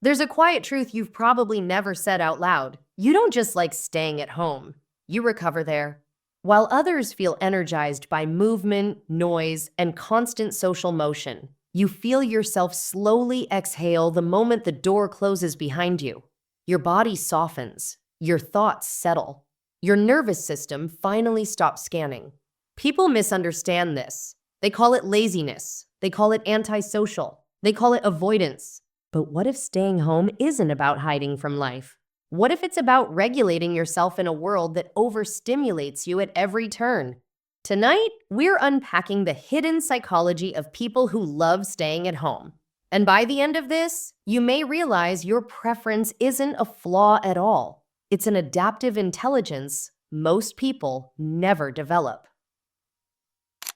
There's a quiet truth you've probably never said out loud. You don't just like staying at home, you recover there. While others feel energized by movement, noise, and constant social motion, you feel yourself slowly exhale the moment the door closes behind you. Your body softens, your thoughts settle, your nervous system finally stops scanning. People misunderstand this. They call it laziness, they call it antisocial, they call it avoidance. But what if staying home isn't about hiding from life? What if it's about regulating yourself in a world that overstimulates you at every turn? Tonight, we're unpacking the hidden psychology of people who love staying at home. And by the end of this, you may realize your preference isn't a flaw at all. It's an adaptive intelligence most people never develop.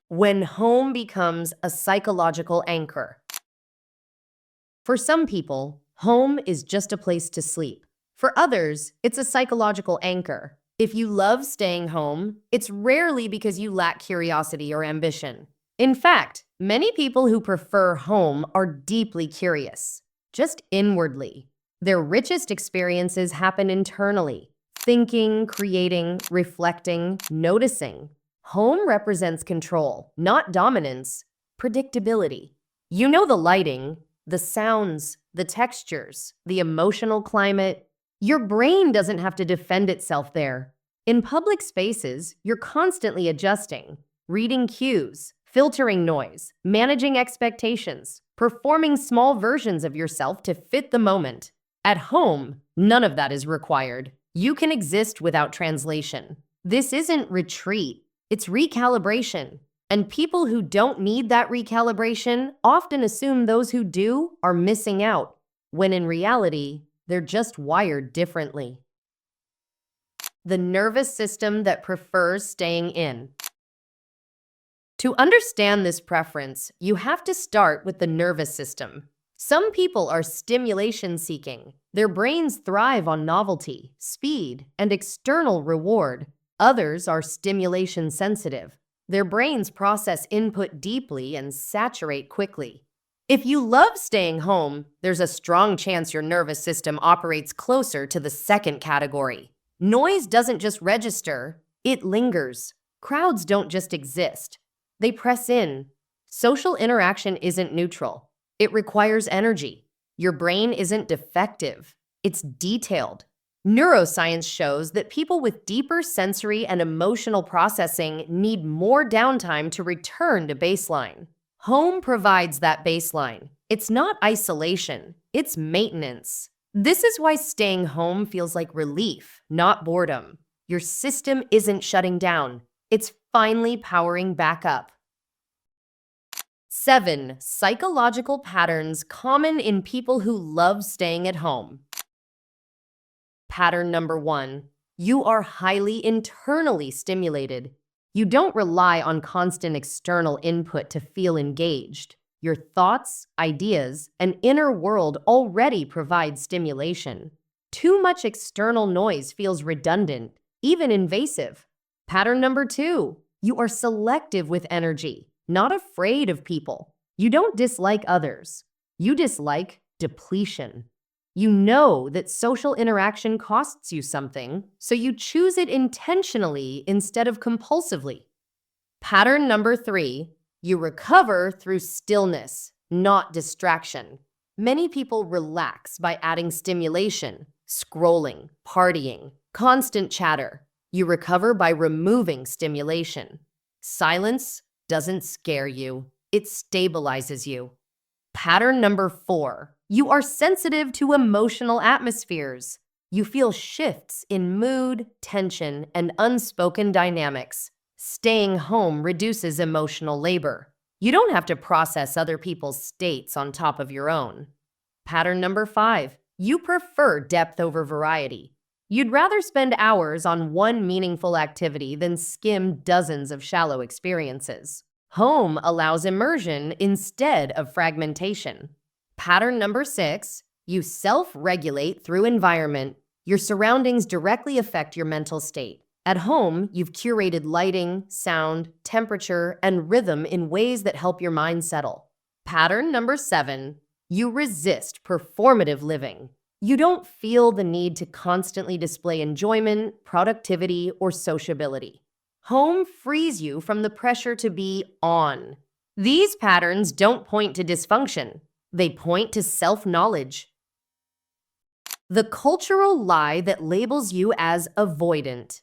When home becomes a psychological anchor. For some people, home is just a place to sleep. For others, it's a psychological anchor. If you love staying home, it's rarely because you lack curiosity or ambition. In fact, many people who prefer home are deeply curious, just inwardly. Their richest experiences happen internally, thinking, creating, reflecting, noticing. Home represents control, not dominance, predictability. You know the lighting, the sounds, the textures, the emotional climate. Your brain doesn't have to defend itself there. In public spaces, you're constantly adjusting, reading cues, filtering noise, managing expectations, performing small versions of yourself to fit the moment. At home, none of that is required. You can exist without translation. This isn't retreat, it's recalibration. And people who don't need that recalibration often assume those who do are missing out, when in reality, they're just wired differently. The nervous system that prefers staying in. To understand this preference, you have to start with the nervous system. Some people are stimulation seeking. Their brains thrive on novelty, speed, and external reward. Others are stimulation sensitive. Their brains process input deeply and saturate quickly. If you love staying home, there's a strong chance your nervous system operates closer to the second category. Noise doesn't just register, it lingers. Crowds don't just exist, they press in. Social interaction isn't neutral, it requires energy. Your brain isn't defective, it's detailed. Neuroscience shows that people with deeper sensory and emotional processing need more downtime to return to baseline. Home provides that baseline. It's not isolation, it's maintenance. This is why staying home feels like relief, not boredom. Your system isn't shutting down, it's finally powering back up. 7. Psychological patterns common in people who love staying at home. Pattern number 1. You are highly internally stimulated. You don't rely on constant external input to feel engaged. Your thoughts, ideas, and inner world already provide stimulation. Too much external noise feels redundant, even invasive. Pattern number 2. You are selective with energy, not afraid of people. You don't dislike others. You dislike depletion. You know that social interaction costs you something, so you choose it intentionally instead of compulsively. Pattern number 3, you recover through stillness, not distraction. Many people relax by adding stimulation, scrolling, partying, constant chatter. You recover by removing stimulation. Silence doesn't scare you, it stabilizes you. Pattern number 4, you are sensitive to emotional atmospheres. You feel shifts in mood, tension, and unspoken dynamics. Staying home reduces emotional labor. You don't have to process other people's states on top of your own. Pattern number 5, you prefer depth over variety. You'd rather spend hours on one meaningful activity than skim dozens of shallow experiences. Home allows immersion instead of fragmentation. Pattern number 6, you self-regulate through environment. Your surroundings directly affect your mental state. At home, you've curated lighting, sound, temperature, and rhythm in ways that help your mind settle. Pattern number 7, You resist performative living. You don't feel the need to constantly display enjoyment, productivity, or sociability. Home frees you from the pressure to be on. These patterns don't point to dysfunction. They point to self-knowledge. The cultural lie that labels you as avoidant.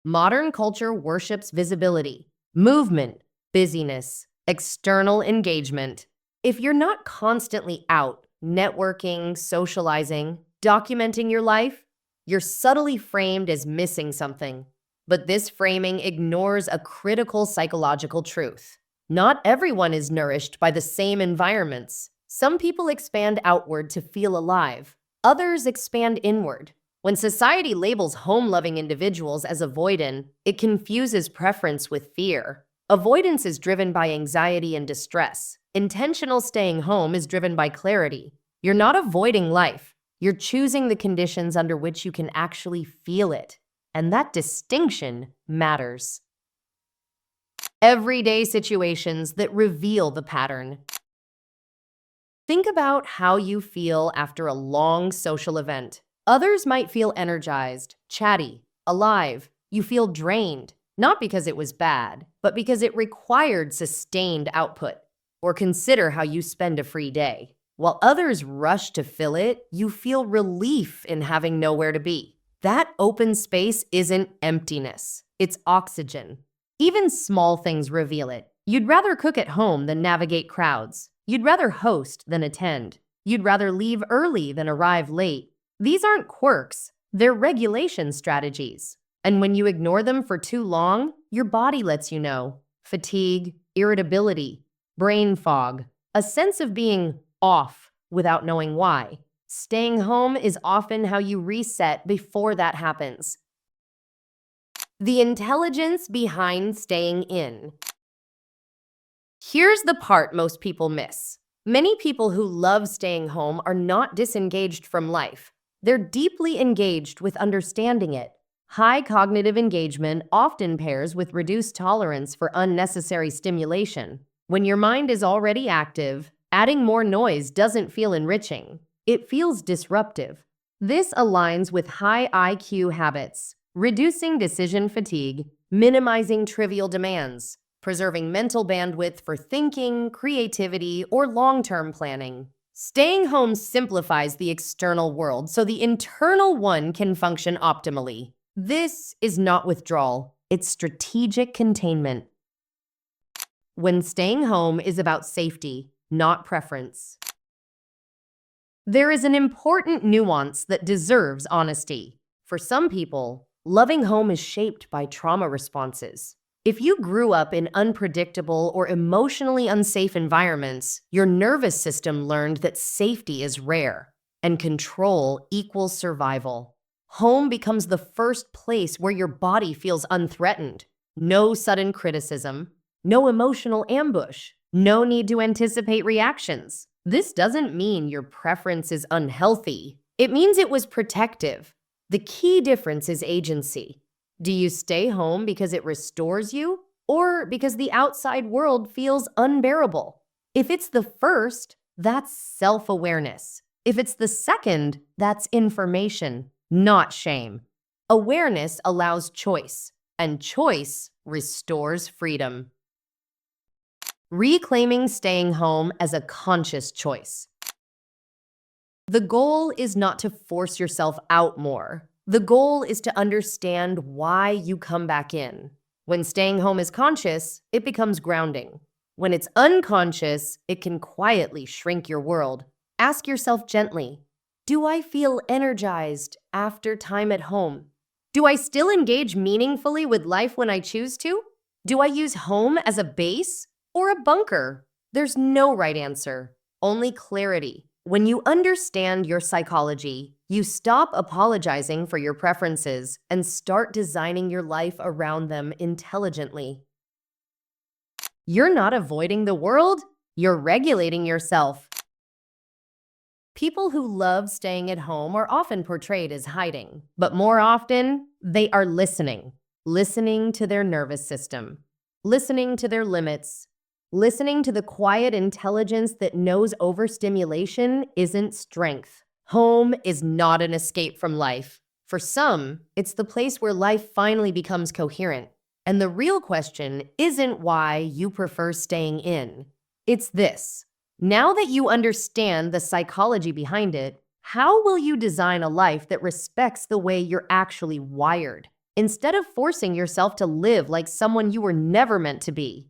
Modern culture worships visibility, movement, busyness, external engagement. If you're not constantly out, networking, socializing, documenting your life, you're subtly framed as missing something. But this framing ignores a critical psychological truth. Not everyone is nourished by the same environments. Some people expand outward to feel alive. Others expand inward. When society labels home-loving individuals as avoidant, it confuses preference with fear. Avoidance is driven by anxiety and distress. Intentional staying home is driven by clarity. You're not avoiding life. You're choosing the conditions under which you can actually feel it. And that distinction matters. Everyday situations that reveal the pattern. Think about how you feel after a long social event. Others might feel energized, chatty, alive. You feel drained, not because it was bad, but because it required sustained output. Or consider how you spend a free day. While others rush to fill it, you feel relief in having nowhere to be. That open space isn't emptiness, it's oxygen. Even small things reveal it. You'd rather cook at home than navigate crowds. You'd rather host than attend. You'd rather leave early than arrive late. These aren't quirks, they're regulation strategies. And when you ignore them for too long, your body lets you know. Fatigue, irritability, brain fog, a sense of being off without knowing why. Staying home is often how you reset before that happens. The intelligence behind staying in. Here's the part most people miss. Many people who love staying home are not disengaged from life. They're deeply engaged with understanding it. High cognitive engagement often pairs with reduced tolerance for unnecessary stimulation. When your mind is already active, adding more noise doesn't feel enriching. It feels disruptive. This aligns with high IQ habits, reducing decision fatigue, minimizing trivial demands, preserving mental bandwidth for thinking, creativity, or long-term planning. Staying home simplifies the external world so the internal one can function optimally. This is not withdrawal, it's strategic containment. When staying home is about safety, not preference. There is an important nuance that deserves honesty. For some people, loving home is shaped by trauma responses. If you grew up in unpredictable or emotionally unsafe environments, your nervous system learned that safety is rare and control equals survival. Home becomes the first place where your body feels unthreatened. No sudden criticism, no emotional ambush, no need to anticipate reactions. This doesn't mean your preference is unhealthy. It means it was protective. The key difference is agency. Do you stay home because it restores you, or because the outside world feels unbearable? If it's the first, that's self-awareness. If it's the second, that's information, not shame. Awareness allows choice, and choice restores freedom. Reclaiming staying home as a conscious choice. The goal is not to force yourself out more. The goal is to understand why you come back in. When staying home is conscious, it becomes grounding. When it's unconscious, it can quietly shrink your world. Ask yourself gently, do I feel energized after time at home? Do I still engage meaningfully with life when I choose to? Do I use home as a base or a bunker? There's no right answer, only clarity. When you understand your psychology, you stop apologizing for your preferences and start designing your life around them intelligently. You're not avoiding the world, you're regulating yourself. People who love staying at home are often portrayed as hiding, but more often, they are listening to their nervous system, listening to their limits, Listening to the quiet intelligence that knows overstimulation isn't strength. Home is not an escape from life. For some, it's the place where life finally becomes coherent. And the real question isn't why you prefer staying in. It's this. Now that you understand the psychology behind it, how will you design a life that respects the way you're actually wired, instead of forcing yourself to live like someone you were never meant to be?